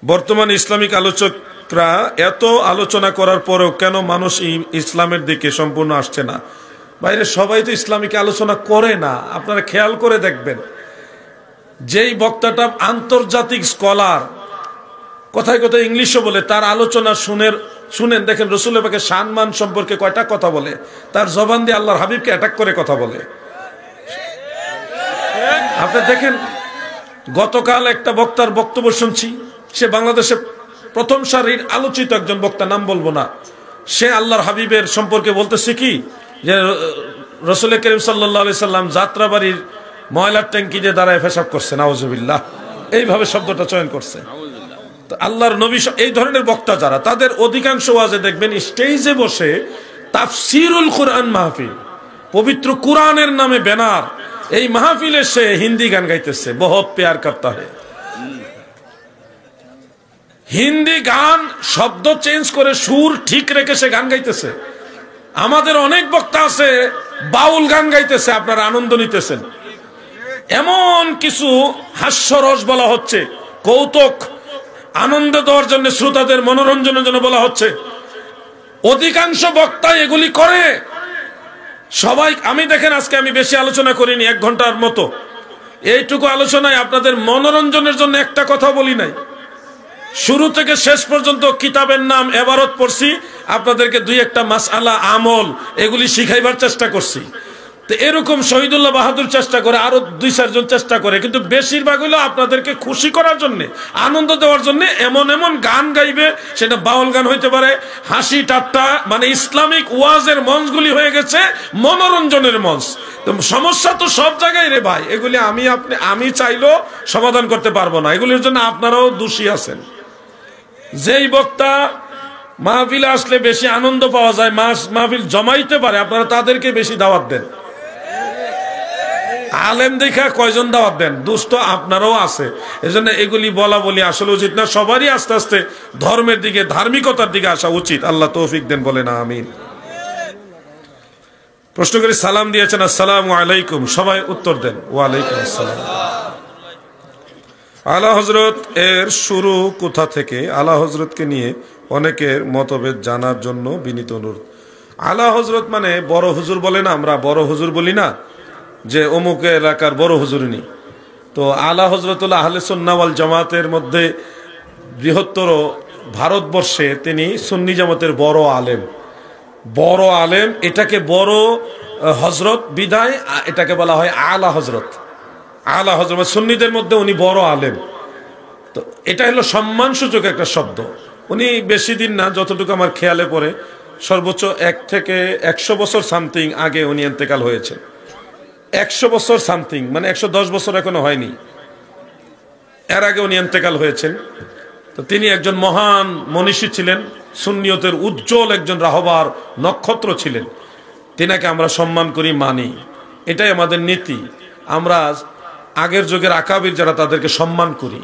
বর্তমান ইসলামিক আলোচকরা এত আলোচনা করার পরেও কেন মানুষ ইসলামের দিকে সম্পূর্ণ আসছে না? বাইরে সবাই তো ইসলামিক আলোচনা করে না, আপনারা খেয়াল করে দেখবেন। যেই বক্তাটা আন্তর্জাতিক স্কলার, কথায় কথায় ইংলিশও বলে, তার আলোচনা শুনেন, দেখেন রাসূলের পাকের সম্মান সম্পর্কে কয়টা কথা বলে, তার জবান দিয়ে আল্লাহর হাবিবকে অ্যাটাক করে কথা বলে। আপনি দেখেন, গতকাল একটা বক্তার বক্তব্য শুনছি, সে বাংলাদেশে প্রথম সারির আলোচিত একজন বক্তা, নাম বলবো না। সে আল্লাহর হাবিবের সম্পর্কে বলতেছে কি যে রাসূল করিম সাল্লাল্লাহু আলাইহি সাল্লাম যাত্রাবাড়ির ময়লার ট্যাঙ্কি দিয়ে দাঁড়ায় পেশাব করছে, নাউজুবিল্লাহ, এইভাবে শব্দটা চয়ন করছে। তো আল্লাহর নবী, এই ধরনের বক্তা যারা, তাদের অধিকাংশ ওয়াজে দেখবেন স্টেজে বসে তাফসীরুল কুরআন মাহফিল, পবিত্র কুরআনের নামে ব্যানার, এই মাহফিলে সে হিন্দি গান গাইতেছে, বহুত প্যার করতা হে। হিন্দি গান শব্দ চেঞ্জ করে সুর ঠিক রেখে সে গান গাইতেছে। আমাদের অনেক বক্তা আছে বাউল গান গাইতেছে, আপনারা আনন্দ নিতেছেন। এমন কিছু হাস্যরস বলা হচ্ছে, কৌতুক আনন্দ দেওয়ার জন্য, শ্রোতাদের মনোরঞ্জনের জন্য বলা হচ্ছে। অধিকাংশ বক্তা এগুলি করে সবাই। আমি দেখেন, আজকে আমি বেশি আলোচনা করিনি, 1 ঘন্টার মতো। এইটুকু আলোচনায় আপনাদের মনোরঞ্জনের জন্য একটা কথা বলি নাই। শুরু থেকে শেষ পর্যন্ত কিতাবের নাম, এবারত পড়ছি, আপনাদেরকে 2-1টা মাসআলা, আমল, এগুলি শিখাইবার চেষ্টা করছি। তো এরকম শহীদুল্লাহ বাহাদুর চেষ্টা করে, আরো 2-4 জন চেষ্টা করে, কিন্তু বেশিরভাগ হলো আপনাদেরকে খুশি করার জন্য, আনন্দ দেওয়ার জন্য এমন এমন গান গাইবে। সেটা বাউল গান হইতে পারে, হাসি ঠাট্টা, মানে ইসলামিক ওয়াজের মঞ্চগুলি হয়ে গেছে মনোরঞ্জনের মঞ্চ। তো সমস্যা তো সব জায়গায় রে ভাই, এগুলি আমি চাইলেও সমাধান করতে পারবো না, এগুলির জন্য আপনারাও দোষী আছেন। যেই বক্তা মাহফিলে আসলে বেশি আনন্দ পাওয়া যায়, মাহফিল জমাইতে পারে, আপনারা তাদেরকে বেশি দাওয়াত দেন। আলেম দেখা কয়জন দাওয়াত দেন? দুষ্ট আপনারাও আছে। এজন্য এগুলি বলা বলি আসলে উচিত না। সবারই আস্তে আস্তে ধর্মের দিকে, ধার্মিকতার দিকে আসা উচিত। আল্লাহ তৌফিক দেন, বলেন আমিন। প্রশ্ন করে সালাম দিয়েছেন, আসসালামু আলাইকুম, সবাই উত্তর দেন ওয়ালাইকুম আসসালাম। আলা হযরত এর শুরু কোথা থেকে? আলা হযরতকে নিয়ে অনেকের মতভেদ জানার জন্য বিনীত অনুরোধ। আলা হযরত মানে বড় হুজুর বলে না, আমরা বড় হুজুর বলি না, যে অমুক এলাকার বড় হুজুরনি। তো আলা হযরত হলো আহলে সুন্নাহ ওয়াল জামাতের মধ্যে বৃহত্তর ভারতবর্ষে তিনি সুন্নি জামাতের বড় আলেম। বড় আলেম, এটাকে বড় হযরত বিদায়, এটাকে বলা হয় আলা হযরত। আলা হযরত সুন্নিদের মধ্যে উনি বড় আলেম। তো এটা হলো সম্মানসূচক একটা শব্দ। উনি বেশি দিন না, যতটুকু আমার খেয়ালে পড়ে, সর্বোচ্চ 1 থেকে 100 বছর সামথিং আগে উনি ইন্তেকাল হয়েছে। 100 বছর সামথিং, মানে 110 বছর এখনো হয়নি, এর আগে উনি ইন্তেকাল হয়েছেন। তো তিনি একজন মহান মনীষী ছিলেন, সুন্নিয়তের উজ্জ্বল একজন রাহবার নক্ষত্র ছিলেন। তিনাকে আমরা সম্মান করি, মানি, এটাই আমাদের নীতি। আমরা আগের যুগের আকাবির যারা, তাদেরকে সম্মান করি।